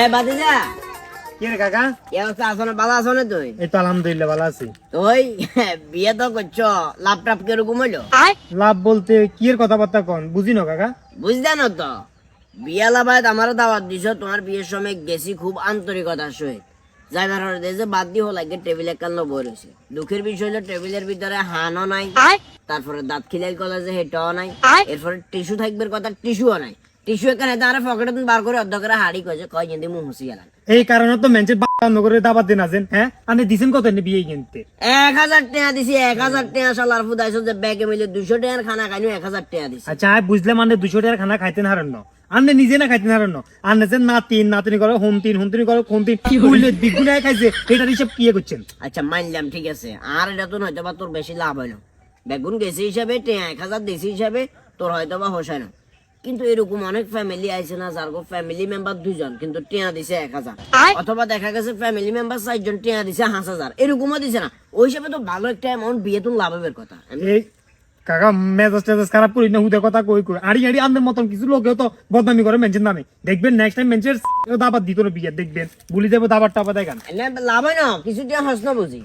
এ বাতিজা কি রে কাকা? কি অবস্থা আছো না? ভালো আছো না তুই? এই তো আলহামদুলিল্লাহ ভালো আছি। তুই বিয়ে তো করছো, লাভ টাপ কিরকম হইলো? লাভ বলতে কি এর কথাবার্তা কন বুঝি না কাকা। বুঝতে না তো, বিয়ে লাভায় আমারও দাওয়াত দিছো। তোমার বিয়ের সময় গেছি খুব আন্তরিকতার সহিত। যাইবার হরে যে বাদ দিয়ে লাগে টেবিল একান্ন বই রয়েছে। দুঃখের বিষয় হলো টেবিলের ভিতরে হানও নাই, তারপরে দাঁত খিলাই কলেজে হেঁটাও নাই, এরপরে টিস্যু থাকবে কথা টিস্যুও নাই। টিস্যু এখানে তারা পকেটে বার করে অর্ধেকের হাড়ি কয়েছে কয় যদি মুখ হুসি গেলাম। এই কারণে তো মেঞ্চের বান্ন করে দাবাত দিন আছেন। হ্যাঁ আপনি দিছেন কত এনে বিয়ে কিনতে? 1000 টাকা দিছি, 1000 টাকা শালার ফুদাইছো যে ব্যাগে মিলে 200 টাকার খানা খাইনো 1000 টাকা দিছি। আচ্ছা আমি বুঝলাম মানে 200 টাকার খানা খাইতেন হারেন না, আন্নে নিজে না খাইতেন হারেন না, আন্নে যে নাতিনি করে হুমতিনি করে খুনতিন দ্বিগুণে খাইছে, এটার হিসাব কি করছেন? আচ্ছা মানলাম, ঠিক আছে। আর এটা তো হয়তো বা তোর বেশি লাভ হইলো, বেগুন গেছে হিসাবে 1000 দেশি হিসাবে তোর হয়তো বা হোসায় না। কিন্তু এরকম অনেক ফ্যামিলি আছে না যার ফ্যামিলি মেম্বার 2 জন কিন্তু টিয়া দিছে 1000, অথবা দেখা গেছে ফ্যামিলি মেম্বার 4 জন টিয়া দিছে 5000, এরকমও দিছে না। ওই হিসাবে তো ভালো একটা অ্যামাউন্ট বিয়ে তো লাভের কথা। এই কাকা মেজাজ টেজাজ খারাপ করি না, হুদে কথা কই আড়ি আন্দের মতন কিছু লোকেও তো বদনামি করে মেনশন নামে। দেখবেন নেক্সট টাইম মেনশন দাবাত দিত না বিয়ে, দেখবেন ভুলি যাবো দাবার টাবা দেখান। লাভ হয় না, কিছু টিয়া হাস না বুঝি।